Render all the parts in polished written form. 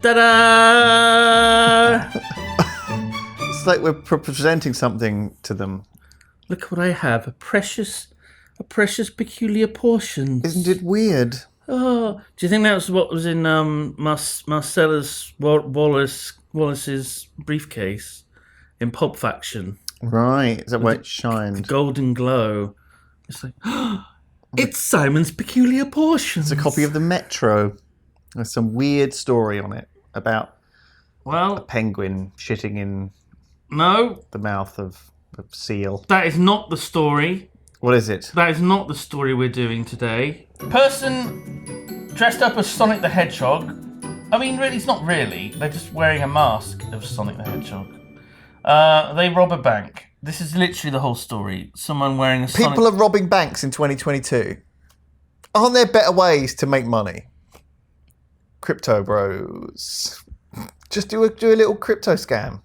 Ta-da! It's like we're presenting something to them. Look what I have. A precious peculiar portion. Isn't it weird? Oh, do you think that's what was in Marcellus Wallace's briefcase in Pulp Faction? Right. Is that where it shined? Golden glow. It's like, it's Simon's peculiar portions. It's a copy of the Metro. There's some weird story on it about a penguin shitting in the mouth of a seal. That is not the story. What is it? That is not the story we're doing today. Person dressed up as Sonic the Hedgehog. I mean, really, it's not really. They're just wearing a mask of Sonic the Hedgehog. They rob a bank. This is literally the whole story. Someone wearing a Sonic... People are robbing banks in 2022. Aren't there better ways to make money? Crypto bros. Just do a little crypto scam.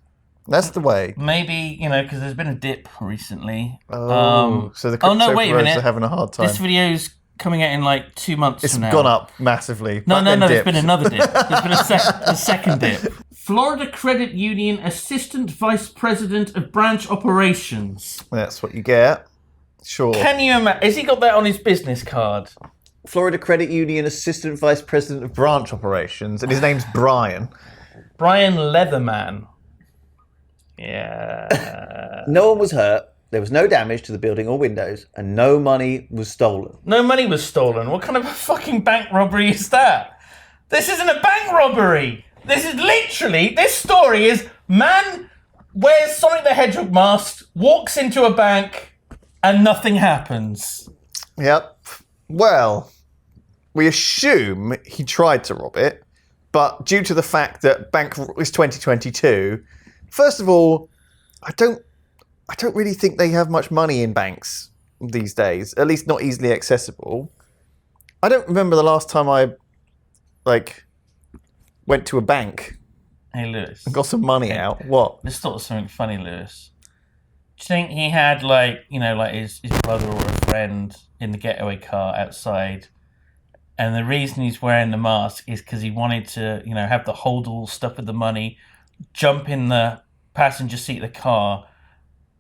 That's the way. Maybe, because there's been a dip recently. So the crypto bros are having a hard time. This video's coming out in like 2 months from now. It's gone up massively. No, there's been another dip. There's been a second dip. Florida Credit Union Assistant Vice President of Branch Operations. That's what you get. Sure. Can you imagine? Has he got that on his business card? Florida Credit Union Assistant Vice President of Branch Operations, and his name's Brian. Brian Leatherman. Yeah. No one was hurt. There was no damage to the building or windows, and no money was stolen. No money was stolen? What kind of a fucking bank robbery is that? This isn't a bank robbery. This is literally, this story is man wears Sonic the Hedgehog mask, walks into a bank, and nothing happens. Yep. Well, we assume he tried to rob it, but due to the fact that bank is 2022, first of all, I don't really think they have much money in banks these days, at least not easily accessible. I don't remember the last time I, went to a bank. Hey, Lewis. And got some money out. What? Just thought of something funny, Lewis. Do you think he had, his brother or a friend in the getaway car outside, and the reason he's wearing the mask is because he wanted to, have the hold all stuff with the money, jump in the passenger seat of the car,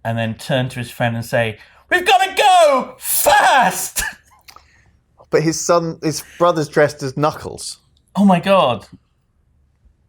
and then turn to his friend and say, "We've got to go fast!" But his brother's dressed as Knuckles. Oh my God.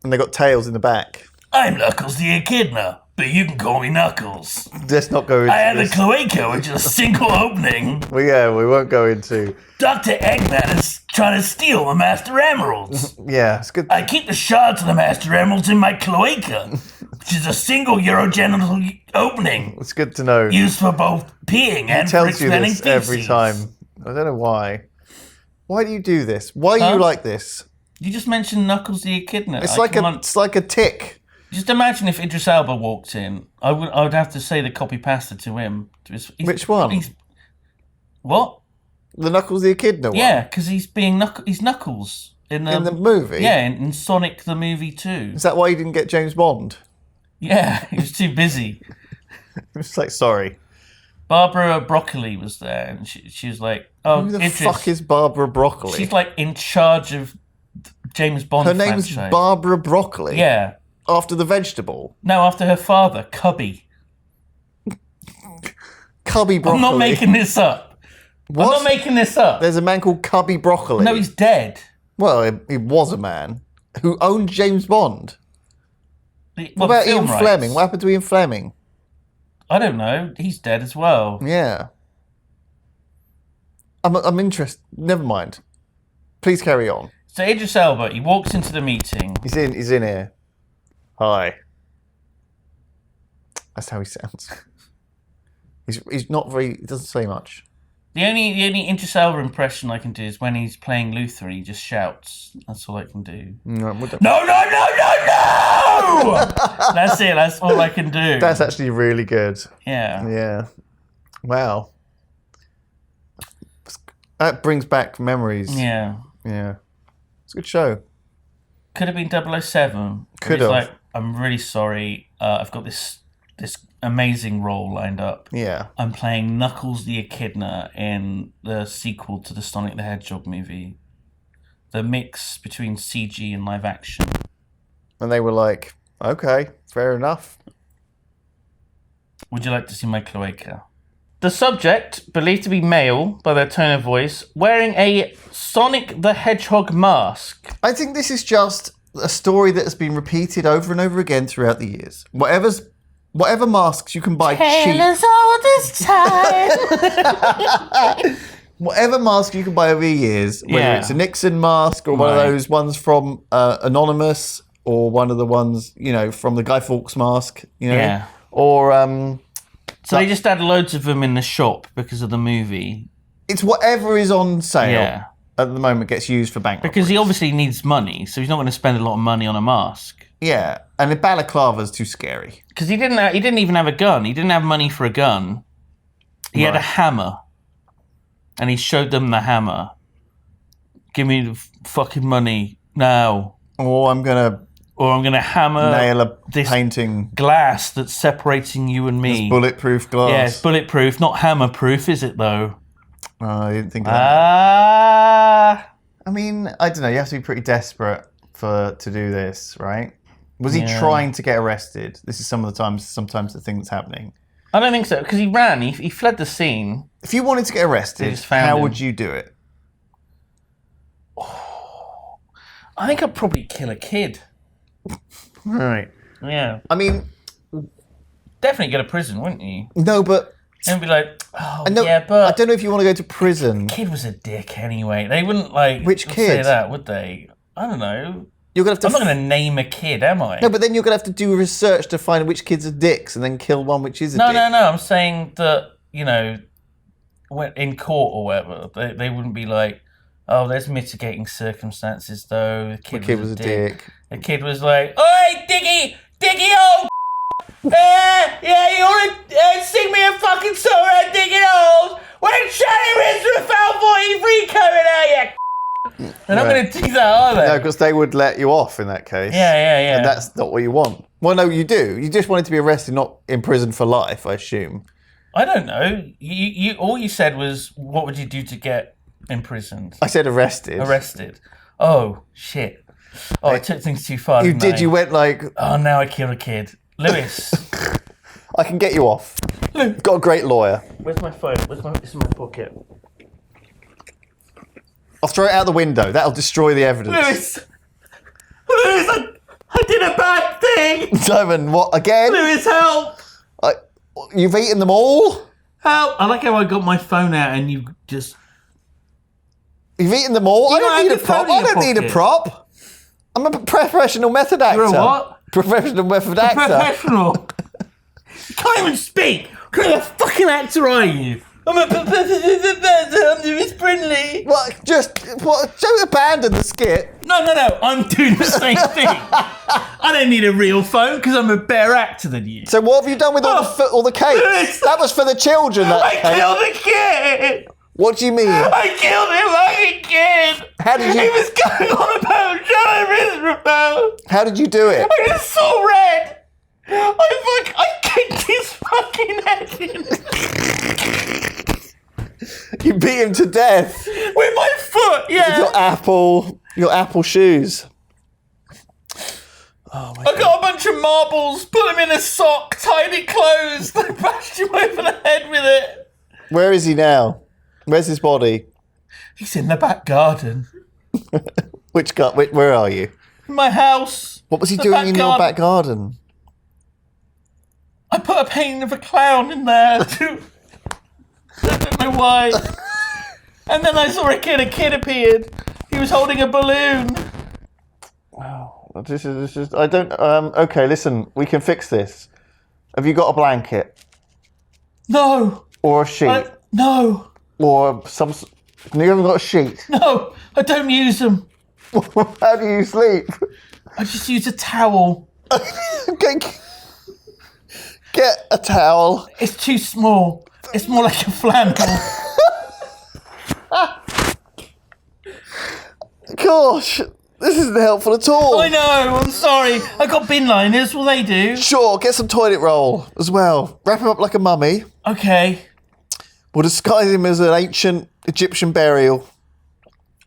And they got tails in the back. I'm Knuckles the Echidna, but you can call me Knuckles. Let's not go into I had a cloaca, which is a single opening. We won't go into... Dr. Eggman is trying to steal the Master Emeralds. Yeah, it's good. I keep the shards of the Master Emeralds in my cloaca, which is a single urogenital opening. It's good to know. Used for both peeing and for expelling feces. He tells you this every time. I don't know why. Why do you do this? Why are you like this? You just mentioned Knuckles the Echidna. It's like a tick. Just imagine if Idris Elba walked in. I would have to say the copy pasta to him. Which one? What? The Knuckles the Echidna one? Yeah, because he's Knuckles. In the movie? Yeah, in Sonic the movie too. Is that why you didn't get James Bond? Yeah, he was too busy. It's like, sorry. Barbara Broccoli was there, and she was like, "Oh, who the Idris, fuck is Barbara Broccoli?" She's like in charge of James Bond. Her name's franchise. Barbara Broccoli. Yeah. After the vegetable. No, after her father, Cubby. Cubby Broccoli. I'm not making this up. What? I'm not making this up. There's a man called Cubby Broccoli. No, he's dead. Well, he was a man who owned James Bond. What about Ian Fleming? What happened to Ian Fleming? I don't know. He's dead as well. Yeah. I'm interested. Never mind. Please carry on. So Idris Elba, he walks into the meeting. He's in here. Hi. That's how he sounds. He's not very... He doesn't say much. The only Idris Elba impression I can do is when he's playing Luther, he just shouts. That's all I can do. No! That's it. That's all I can do. That's actually really good. Yeah. Yeah. Wow. That brings back memories. Yeah. Yeah. It's a good show. Could have been 007. Could have. Like, I'm really sorry. I've got this amazing role lined up. Yeah. I'm playing Knuckles the Echidna in the sequel to the Sonic the Hedgehog movie. The mix between CG and live action. And they were like, okay, fair enough. Would you like to see my cloaca? The subject, believed to be male by their tone of voice, wearing a Sonic the Hedgehog mask. I think this is just a story that has been repeated over and over again throughout the years. Whatever masks you can buy cheap. Us all this time. Whatever mask you can buy over the years, whether it's a Nixon mask or one of those ones from Anonymous or one of the ones, from the Guy Fawkes mask, Yeah. Or So they just had loads of them in the shop because of the movie. it's whatever is on sale Yeah. at the moment gets used for bank Because he robberies. obviously needs money, so he's not going to spend a lot of money on a mask. Yeah, and the balaclava's too scary. Because he didn't even have a gun. He didn't have money for a gun. He had a hammer. And he showed them the hammer. Give me the fucking money now. Or I'm gonna hammer nail a this painting. glass that's separating you and me. Bulletproof glass. Yeah, it's bulletproof, not hammer-proof, is it though? I didn't think of that. I mean, I don't know. You have to be pretty desperate to do this, right? Was he trying to get arrested? This is sometimes the thing that's happening. I don't think so, because he ran. He fled the scene. If you wanted to get arrested, how would you do it? I think I'd probably kill a kid. Right. Yeah. I mean, Definitely go to prison, wouldn't you? no, but And be like, oh, I know. yeah, but I don't know if you want to go to prison. kid was a dick anyway. They wouldn't Which say kid? that, would they? I don't know. You're gonna have to. I'm not going to name a kid, am I? No, but then you're gonna have to do research to find which kids are dicks, and then kill one which is a dick. No. I'm saying that in court or whatever, they wouldn't be like, oh, there's mitigating circumstances though. The kid was a dick. The kid was like, oi, Diggy, old. Yeah, you want to sing me a fucking song about Diggy old? When Shiny Rizra fell 43 coming at you. They're not going to do that, are they? No, because they would let you off in that case. Yeah. And that's not what you want. Well, no, you do. You just wanted to be arrested, not in prison for life, I assume. I don't know. You all you said was, what would you do to get imprisoned? I said arrested. Arrested. Oh, shit. Oh, I took things too far. You didn't did. I? You went like, Oh, now I killed a kid. Lewis. I can get you off. Got a great lawyer. Where's my phone? It's in my pocket. I'll throw it out the window. That'll destroy the evidence. Lewis, I did a bad thing. Simon, what again? Lewis, help. You've eaten them all? Help. I like how I got my phone out and you just... You've eaten them all? I not don't need a have the prop. phone in I your don't need a pocket. prop. I'm a professional method actor. You're a what? Professional method actor. Professional. You can't even speak. What kind of fucking actor are you? I'm a Lewis Brindley. Don't abandon the skit. No. I'm doing the same thing. I don't need a real phone because I'm a better actor than you. So what have you done with all the cakes? That was for the children. I killed the kid. What do you mean? I killed him like a kid. How did you? He was going on about Johnny Rizrabel. How did you do it? I just saw red. I kicked his fucking head in. You beat him to death With my foot, yeah. with your apple shoes. Oh my I got a bunch of marbles, put them in a sock, tied it closed, I bashed him over the head with it. Where is he now? Where's his body? He's in the back garden. Where are you? In my house. What was he The doing back in your back garden? I put a painting of a clown in there too. I don't know why. And then I saw a kid appeared. He was holding a balloon. Wow. This is. I don't. Okay, listen. We can fix this. Have you got a blanket No. or a sheet No. or some? You haven't got a sheet. No. I don't use them. How do you sleep? I just use a towel. Get a towel. It's too small. It's more like a flannel. Gosh, this isn't helpful at all. I know. I'm sorry. I got bin liners. What they do? Sure, get some toilet roll as well. Wrap him up like a mummy. Okay. We'll disguise him as an ancient Egyptian burial.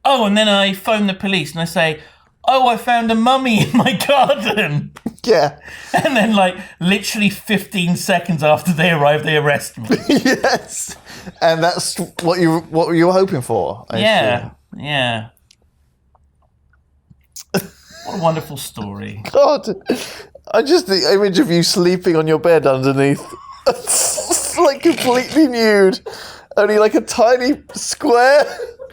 Oh, and then I phone the police and I say, oh, I found a mummy in my garden. Yeah. And then, like, literally 15 seconds after they arrive, they arrest me. Yes. And that's what you were hoping for. I assume. Yeah. What a wonderful story. God, I just the image of you sleeping on your bed underneath, like completely nude, only like a tiny square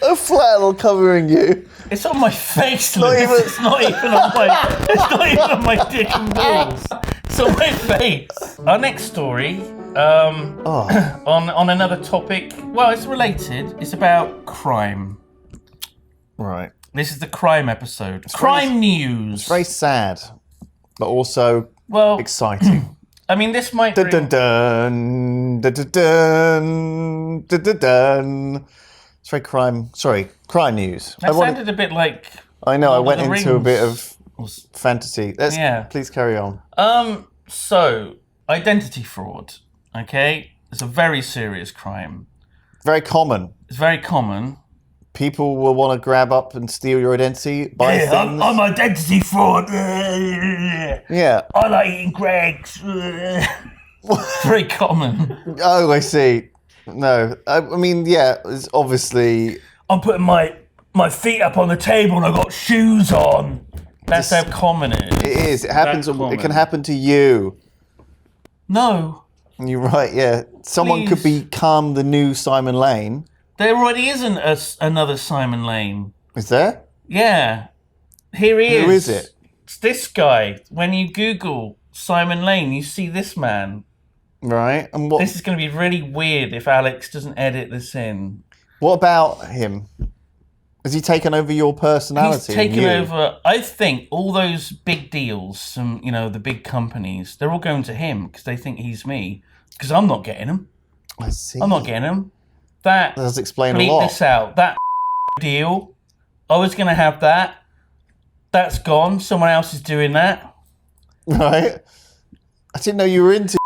of flannel covering you. It's on my face, Not Lewis. even- It's not even on my. It's not even on my dick and balls. It's on my face. Our next story, on another topic. Well, it's related. It's about crime. Right. This is the crime episode. Crime news. Very sad, but also Well, exciting. I mean, this might. Dun dun dun dun dun dun dun dun dun. It's very crime. Sorry, crime news. That sounded a bit like. I know. I Lord went of the into a bit Rings. of fantasy. Please carry on. So identity fraud. Okay, it's a very serious crime. Very common. It's very common. People will want to grab up and steal your identity, buy things. I'm identity fraud. Yeah. I like eating Greggs. Very common. Oh, I see. No, I mean, yeah, it's obviously. I'm putting my feet up on the table and I've got shoes on. That's how common it is. It is. It happens. That's It can happen to you. No. You're right. Yeah, someone could become the new Simon Lane. There already isn't another Simon Lane. Is there? Yeah. Here he is. Who is it? It's this guy. When you Google Simon Lane, you see this man. Right. And what? This is going to be really weird if Alex doesn't edit this in. What about him? Has he taken over your personality? He's taken over. I think all those big deals, the big companies, they're all going to him because they think he's me. Because I'm not getting them. I see. I'm not getting them. That does explain a bleep lot. this out. That deal, I was going to have that. That's gone. Someone else is doing that. Right. I didn't know you were into.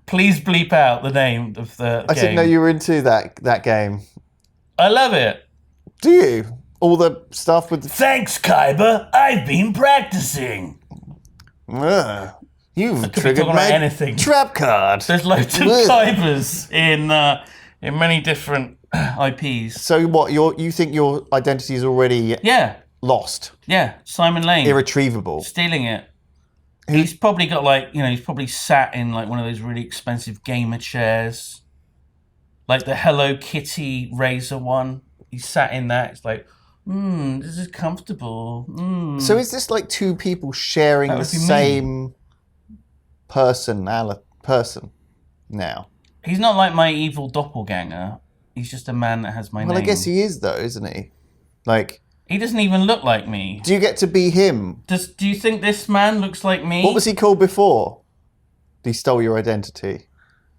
Please bleep out the name of the I game. didn't know you were into that game. I love it. Do you? All the stuff with. Thanks, Kyber. I've been practicing. You've Could be triggered talking my about anything. trap card. There's loads of Kybers in many different IPs. So what? You think your identity is already lost? Yeah. Simon Lane. Irretrievable. Stealing it. He's probably got he's probably sat in one of those really expensive gamer chairs. Like the Hello Kitty Razor one. He sat in that. It's like, this is comfortable. So is this like two people sharing the same person now? He's not like my evil doppelganger. He's just a man that has my name. Well, I guess he is though, isn't he? Like, he doesn't even look like me. do you get to be him? Do you think this man looks like me? What was he called before? He stole your identity.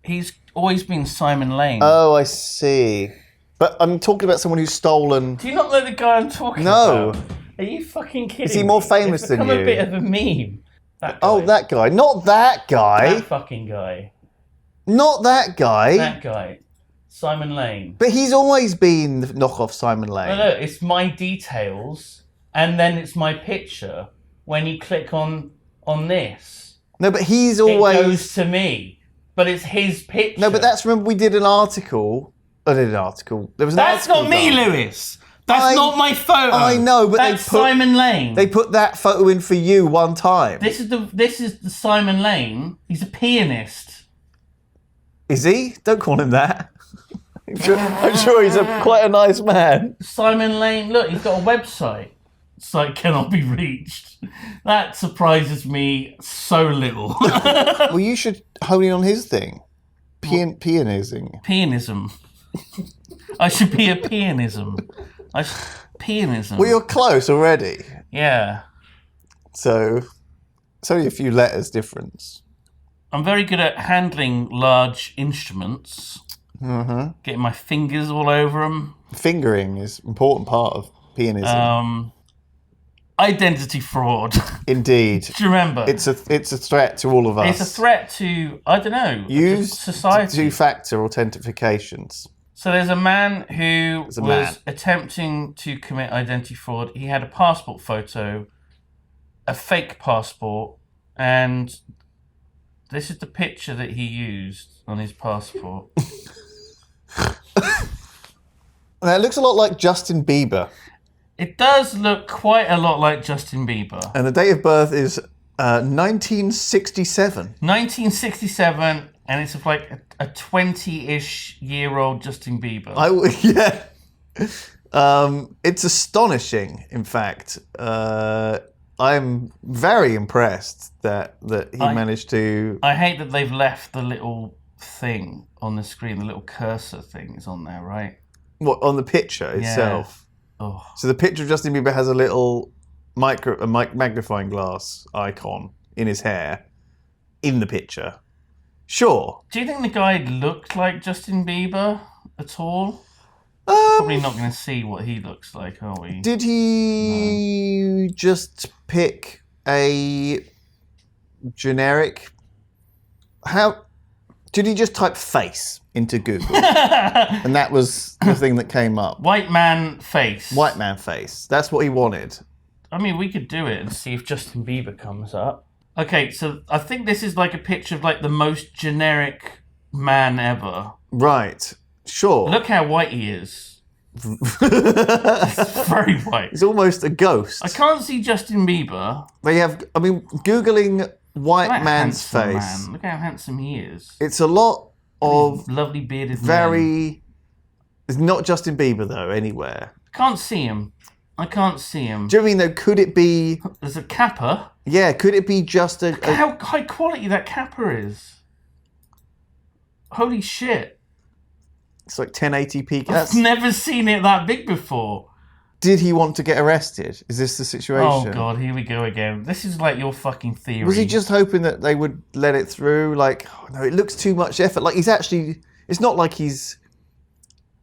He's always been Simon Lane. Oh, I see. But I'm talking about someone who's stolen. Do you not know the guy I'm talking about? Are you fucking kidding? Is he more famous it's than become you? a bit of a meme. That guy. Oh, that guy. Not that guy. That fucking guy. Not that guy. That guy. Simon Lane. But he's always been the knockoff Simon Lane. No, it's my details, and then it's my picture. When you click on this, No, but he's always. it goes to me. But it's his picture. No, but remember we did an article. I did an article. There was an That's article not me, done. Lewis. That's not my photo. I know, but that's Simon Lane. They put that photo in for you one time. This is the Simon Lane. He's a pianist. Is he? Don't call him that. I'm sure he's quite a nice man. Simon Lane. Look, he's got a website. Site cannot be reached. That surprises me so little. Well, you should hone in on his thing. Pianism. Pianism. I should be a pianism. Pianism. Well, you're close already. Yeah. So, it's only a few letters difference. I'm very good at handling large instruments. Mm-hmm. Getting my fingers all over them. Fingering is an important part of pianism. Identity fraud. Indeed. Do you remember? It's a threat to all of us. It's a threat to, I don't know, Use society. two-factor authentications. So there's a man who There's a was man. attempting to commit identity fraud. He had a passport photo, a fake passport, and this is the picture that he used on his passport. Now, it looks a lot like Justin Bieber. It does look quite a lot like Justin Bieber. And the date of birth is 1967. 1967, and it's like a 20-ish year old Justin Bieber. It's astonishing, in fact. I'm very impressed that he managed to... I hate that they've left the little thing on the screen, the little cursor thing is on there, right? What, on the picture itself? Oh. So the picture of Justin Bieber has a little magnifying glass icon in his hair in the picture. Sure. Do you think the guy looked like Justin Bieber at all? Probably not going to see what he looks like, are we? Did he just pick a generic... Did he just type face into Google? And that was the thing that came up. White man face. White man face. That's what he wanted. I mean, we could do it and see if Justin Bieber comes up. Okay, so I think this is like a picture of like the most generic man ever. Right. Sure. Look how white he is. It's very white. He's almost a ghost. I can't see Justin Bieber. Googling white man's face. Man. Look how handsome he is. It's a lot of lovely bearded man. It's not Justin Bieber though anywhere. Can't see him. I can't see him. Do you know what I mean though? Could it be? There's a kappa. Yeah. Could it be just Look how high quality that kappa is. Holy shit. It's like 1080p. I've never seen it that big before. Did he want to get arrested? Is this the situation? Oh god, here we go again. This is like your fucking theory. Was he just hoping that they would let it through? Like, oh, no, it looks too much effort. Like it's not like he's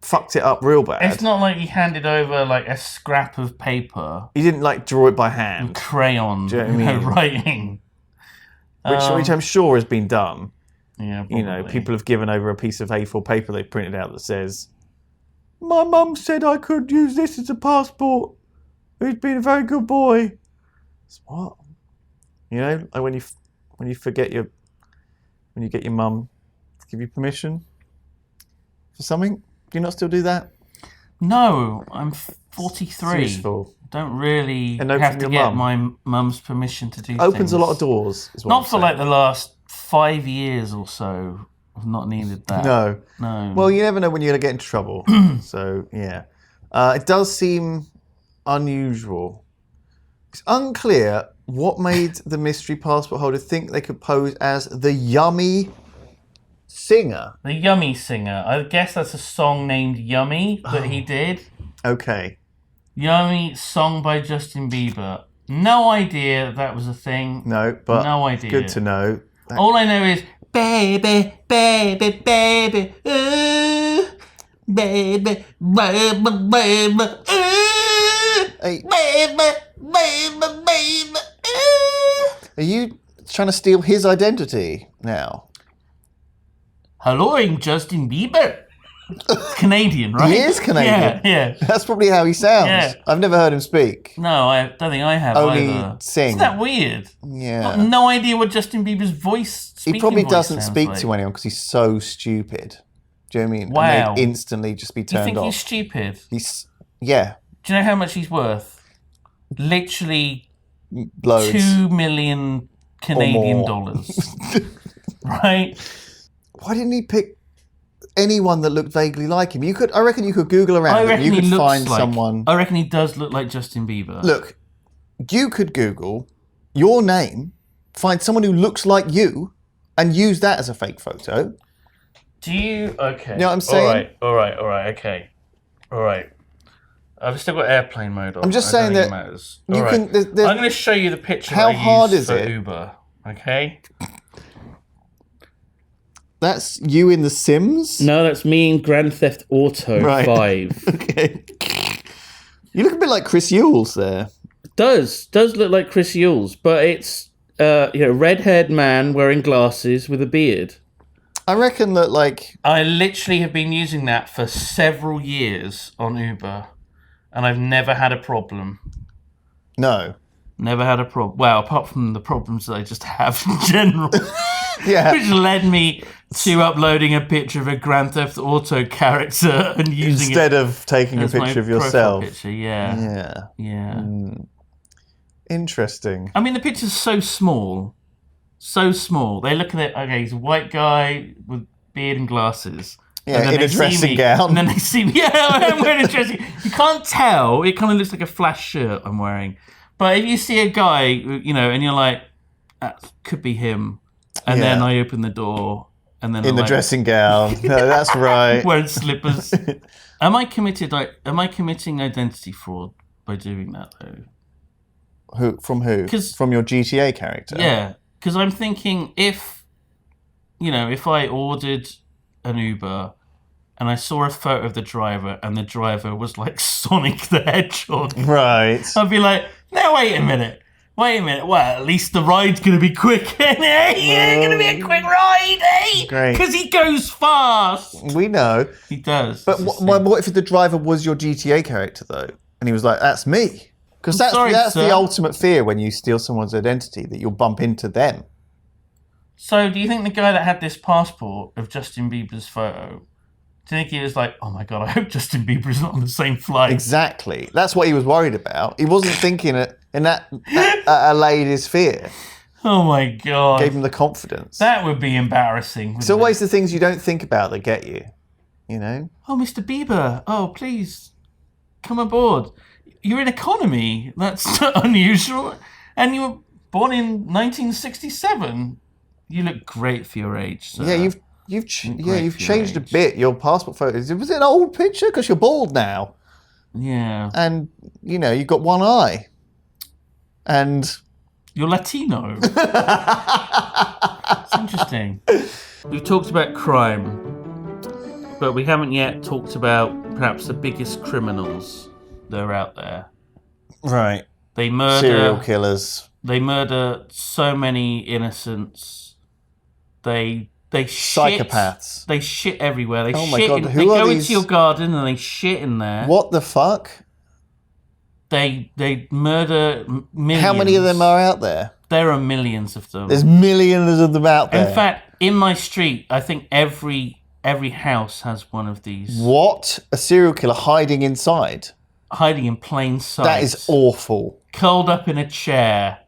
fucked it up real bad. It's not like he handed over like a scrap of paper. He didn't like draw it by hand. Crayon. Do you know what I mean? Writing. Which I'm sure has been done. Yeah, probably. You know, people have given over a piece of A4 paper they printed out that says, "My mum said I could use this as a passport. He's been a very good boy." It's what? You know, like when you get your mum to give you permission for something. Do you not still do that? No, I'm 43. It's useful. Don't really A note have from to your get mum. my mum's permission to do Opens things. a lot of doors. Is what Not I'm for saying. like the last 5 years or so. I've not needed that. No. No. Well, you never know when you're going to get into trouble. So, yeah. It does seem unusual. It's unclear what made the mystery passport holder think they could pose as the Yummy singer. The Yummy singer. I guess that's a song named Yummy that he did. Okay. Yummy, song by Justin Bieber. No idea that was a thing. No, but no it's idea. good to know. All I know is baby, baby, baby, ooh, baby, baby, baby, ooh, Hey, baby, baby, baby, ooh. are you trying to steal his identity now? Hello, I'm Justin Bieber. Canadian, right? He is Canadian. Yeah. That's probably how he sounds. Yeah. I've never heard him speak. No, I don't think I have Only either. sing. Isn't that weird? Yeah. I've no idea what Justin Bieber's He probably voice doesn't sounds speak like. to anyone because he's so stupid. Do you know what I mean? Wow. And they'd instantly just be You turned think off. he's stupid? Yeah, Do you know how much he's worth? Literally loads. 2 million Canadian more. dollars. Right? Why didn't he pick anyone that looked vaguely like him? I reckon you could Google I around and reckon you he could looks find like. someone. I reckon he does look like Justin Bieber. Look, you could Google your name, find someone who looks like you, and use that as a fake photo. Do you? Okay. You know what I'm saying? All right. Okay. All right. I've still got airplane mode on. I'm just I don't saying think that it matters. you All right. can. There's, I'm going to show you the picture How I hard used is for it? Uber. Okay. that's you in The Sims? No, that's me in Grand Theft Auto Right. 5. Okay. You look a bit like Chris Yules there. Does look like Chris Yules, but it's red-haired man wearing glasses with a beard. I reckon that, like... I literally have been using that for several years on Uber, and I've never had a problem. No. Never had a problem. Well, apart from the problems that I just have in general. Yeah. Which led me to uploading a picture of a Grand Theft Auto character and using Instead of taking a as my picture of profile yourself. Picture. Yeah. Interesting. I mean, the picture's so small. So small. They look at it, okay, he's a white guy with beard and glasses. Yeah, in a dressing gown. And then they see me. Yeah, I'm wearing a dressing. You can't tell. It kind of looks like a flash shirt I'm wearing. But if you see a guy, you know, and you're like, that could be him. And then I open the door, and then in the dressing gown. No, that's right. Wearing slippers. Am I committing identity fraud by doing that though? From who? From your GTA character? Yeah, because I'm thinking if I ordered an Uber and I saw a photo of the driver and the driver was like Sonic the Hedgehog, right? I'd be like, no, wait a minute. Well, at least the ride's going to be quick, eh? Yeah, going to be a quick ride, eh? Great. Because he goes fast. We know. He does. But what if the driver was your GTA character, though? And he was like, that's me. Because that's the ultimate fear when you steal someone's identity, that you'll bump into them. So do you think the guy that had this passport of Justin Bieber's photo, do you think he was like, oh my God, I hope Justin Bieber's not on the same flight? Exactly. That's what he was worried about. He wasn't thinking it. And that allayed his fear. Oh my God. Gave him the confidence. That would be embarrassing. It's always the things you don't think about that get you, you know? Oh, Mr. Bieber. Oh, please, come aboard. You're in economy. That's unusual. And you were born in 1967. You look great for your age, sir. Yeah, you've changed a bit, your passport photos. Was it an old picture? Because you're bald now. Yeah. And, you know, you've got one eye. And you're Latino. It's interesting. We've talked about crime, but we haven't yet talked about perhaps the biggest criminals that are out there. Right. They murder serial killers. They murder so many innocents. They psychopaths. They shit everywhere. They my God, they go into your garden and they shit in there. What the fuck? They murder millions. How many of them are out there? There are millions of them. There's millions of them out there. In fact, in my street, I think every house has one of these. What? A serial killer hiding inside? Hiding in plain sight. That is awful. Curled up in a chair,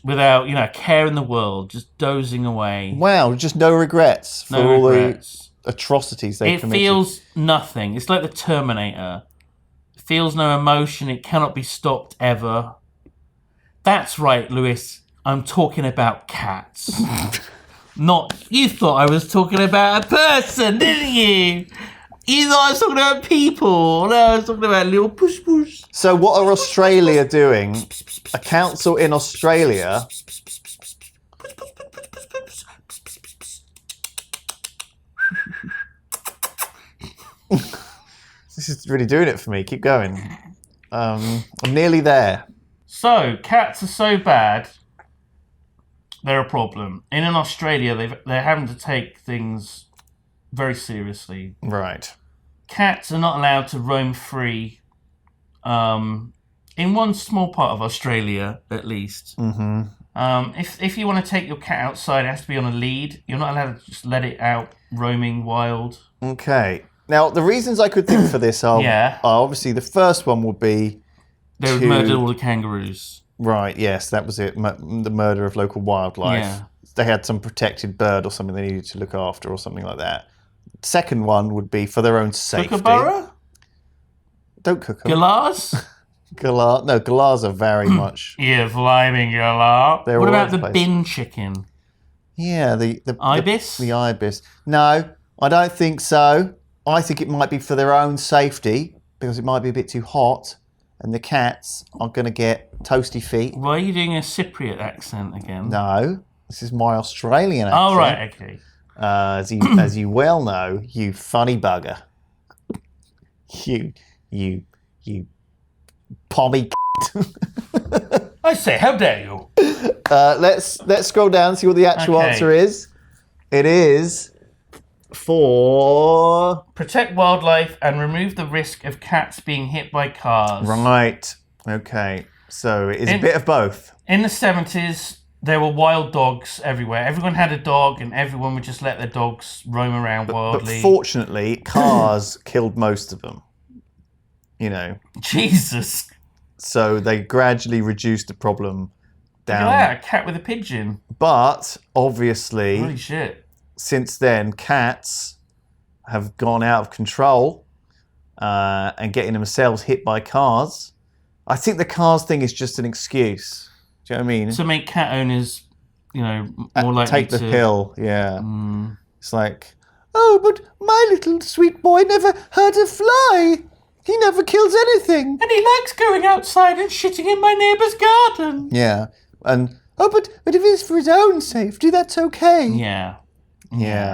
without a care in the world, just dozing away. Wow, just no regrets for all the atrocities they committed. It feels nothing. It's like the Terminator. Feels no emotion. It cannot be stopped ever. That's right, Lewis. I'm talking about cats. You thought I was talking about a person, didn't you? You thought I was talking about people. No, I was talking about little push. So what are Australia doing? A council in Australia... This is really doing it for me. Keep going. I'm nearly there. So, cats are so bad, they're a problem. In Australia, they're having to take things very seriously. Right. Cats are not allowed to roam free in one small part of Australia, at least. Mm-hmm. If you want to take your cat outside, it has to be on a lead. You're not allowed to just let it out roaming wild. Okay. Now, the reasons I could think for this are obviously the first one would be... They would murder all the kangaroos. Right, yes, that was it. The murder of local wildlife. Yeah. They had some protected bird or something they needed to look after or something like that. Second one would be for their own safety. Kookaburra? Don't cook them. Galahs? No, galahs are very much... Yeah, flaming galah. What about the bin chicken? Yeah, the ibis? The ibis. No, I don't think so. I think it might be for their own safety because it might be a bit too hot and the cats are going to get toasty feet. Why are you doing a Cypriot accent again? No, this is my Australian accent. Oh, right, okay. As you well know, you funny bugger. You pommy I say, how dare you? Let's scroll down and see what the actual answer is. It is for... Protect wildlife and remove the risk of cats being hit by cars. Right. Okay. So it is a bit of both. In the 70s, there were wild dogs everywhere. Everyone had a dog, and everyone would just let their dogs roam around wildly. But fortunately, cars killed most of them. You know. Jesus. So they gradually reduced the problem down. Look at that, a cat with a pigeon. But obviously, Holy shit. Since then, cats have gone out of control and getting themselves hit by cars. I think the cars thing is just an excuse. Do you know what I mean? To make cat owners, more likely take the to... pill, yeah. It's like, oh, but my little sweet boy never hurt a fly. He never kills anything. And he likes going outside and shitting in my neighbour's garden. Yeah. And, oh, but if it's for his own safety, that's okay. Yeah.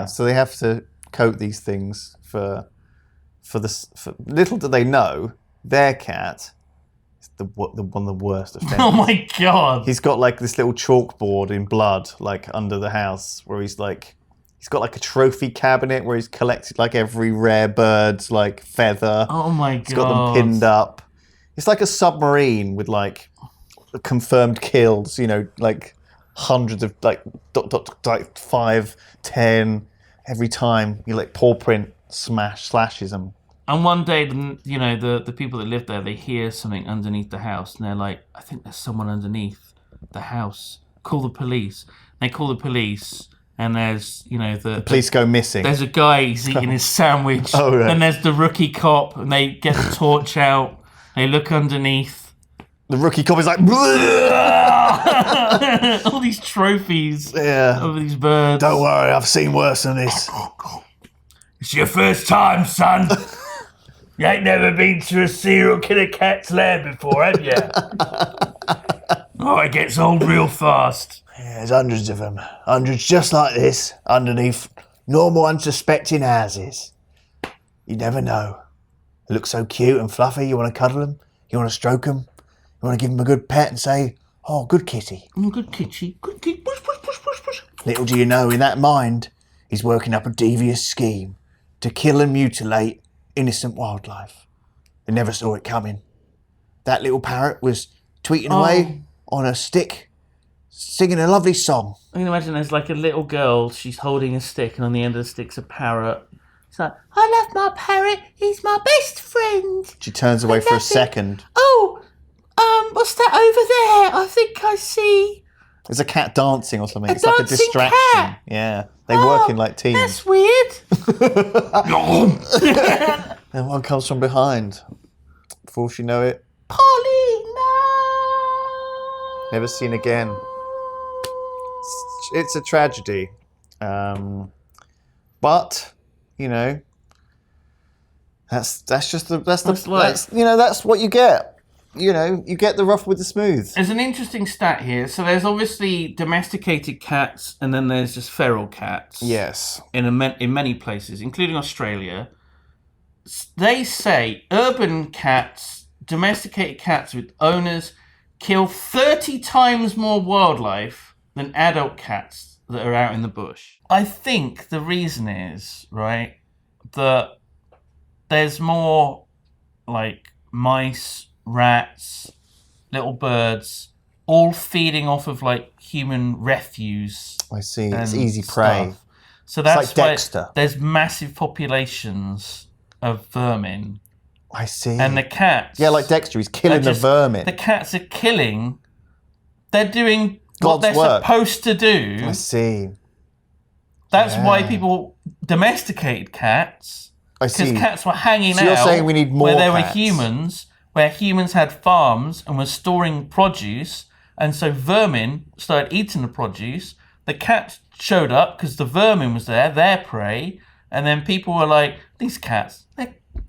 So they have to coat these things for little do they know, their cat is one of the worst offenders. Oh my God. He's got like this little chalkboard in blood, like under the house, where he's got like a trophy cabinet where he's collected like every rare bird's like feather. Oh my God. He's got them pinned up. It's like a submarine with like confirmed kills, like hundreds of like 5, 10 every time you like paw print slashes them. And one day, the people that live there, they hear something underneath the house, and they're like, I think there's someone underneath the house. Call the police. They call the police, and there's, the police go missing. There's a guy, he's eating his sandwich. Oh, right. And there's the rookie cop, and they get the torch out, they look underneath. The rookie cop is like, all these trophies of these birds. Don't worry, I've seen worse than this. It's your first time, son. You ain't never been to a serial killer cat's lair before, have you? Oh, it gets old real fast. Yeah, there's hundreds of them. Hundreds just like this, underneath normal, unsuspecting houses. You never know. They look so cute and fluffy, you want to cuddle them, you want to stroke them, you want to give them a good pet and say, oh, good kitty. Good kitty. Good kitty. Push, push, push, push, push. Little do you know, in that mind, he's working up a devious scheme to kill and mutilate innocent wildlife. They never saw it coming. That little parrot was tweeting away on a stick, singing a lovely song. I can imagine there's like a little girl, she's holding a stick, and on the end of the stick's a parrot. It's like, I love my parrot, he's my best friend. She turns away for a second. Oh, what's that over there? I think I see... There's a cat dancing or something. It's dancing like a distraction. Cat. Yeah. They work in like teams. That's weird. And one comes from behind. Before she know it, Polly, never seen again. It's a tragedy. But, that's what you get. You get the rough with the smooth. There's an interesting stat here. So there's obviously domesticated cats, and then there's just feral cats. Yes. In many places, including Australia. They say urban cats, domesticated cats with owners, kill 30 times more wildlife than adult cats that are out in the bush. I think the reason is, right, that there's more like mice, rats, little birds, all feeding off of like human refuse. I see. It's easy prey. So that's like Dexter. Why there's massive populations of vermin. I see. And the cats... Yeah, like Dexter, he's killing the vermin. The cats are killing... They're doing God's what they're work. Supposed to do. I see. That's why people domesticated cats. I see. Because cats were hanging So you're out saying we need more where there cats. were humans, where humans had farms and were storing produce, and so vermin started eating the produce. The cat showed up because the vermin was there, their prey, and then people were like, these cats,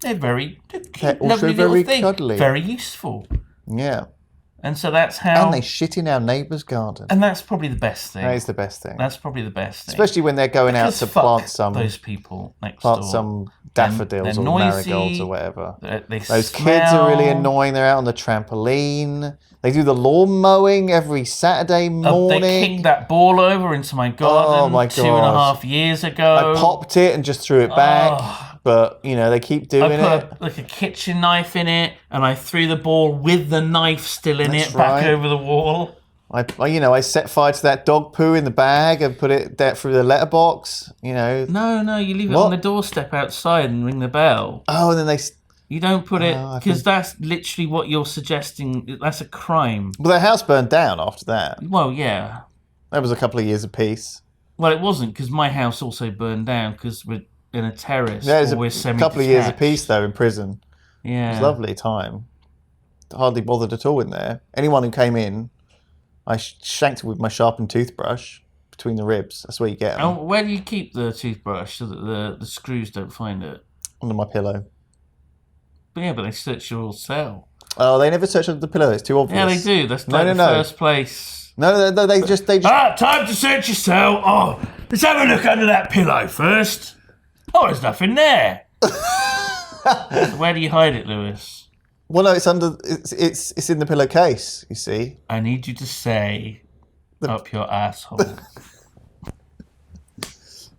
they're very cute, They're also lovely very little thing, cuddly. very useful. Yeah. And so that's how... And they shit in our neighbour's garden. And that's probably the best thing. That is the best thing. That's probably the best thing. Especially when they're going out to plant some... those people next door. Plant some daffodils or noisy, marigolds or whatever. They Those smell. kids are really annoying. They're out on the trampoline. They do the lawn mowing every Saturday morning. They kicked that ball over into my garden 2.5 years ago. I popped it and just threw it back. But, you know, they keep doing it. I put like a kitchen knife in it, and I threw the ball with the knife still in it back over the wall. I set fire to that dog poo in the bag and put it there through the letterbox, you know. No, you leave it on the doorstep outside and ring the bell. Oh, and then You don't put it, because that's literally what you're suggesting. That's a crime. Well, their house burned down after that. Well, yeah. That was a couple of years of peace. Well, it wasn't, because my house also burned down because we're in a terrace. Yeah, it was a couple of years of peace, though, in prison. Yeah. It was a lovely time. Hardly bothered at all in there. Anyone who came in, I shanked it with my sharpened toothbrush between the ribs. That's where you get them. Oh, where do you keep the toothbrush so that the screws don't find it? Under my pillow. But they search your cell. Oh, they never search under the pillow. It's too obvious. Yeah, they do. That's the first place. No, they just... Time to search your cell. Oh, let's have a look under that pillow first. Oh, there's nothing there. Where do you hide it, Lewis? Well, no, it's under. It's in the pillowcase. You see. I need you to say, up your asshole.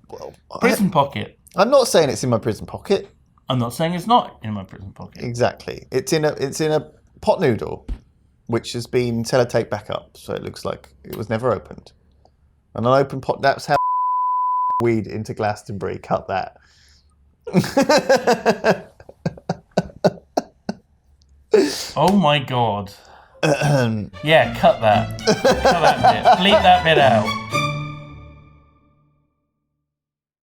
Well, prison pocket. I'm not saying it's in my prison pocket. I'm not saying it's not in my prison pocket. Exactly. It's in a pot noodle, which has been sellotape back up, so it looks like it was never opened. An unopened pot. That's how weed into Glastonbury. Cut that. Oh my god. Yeah, cut that. Cut that bit. Bleep that bit out.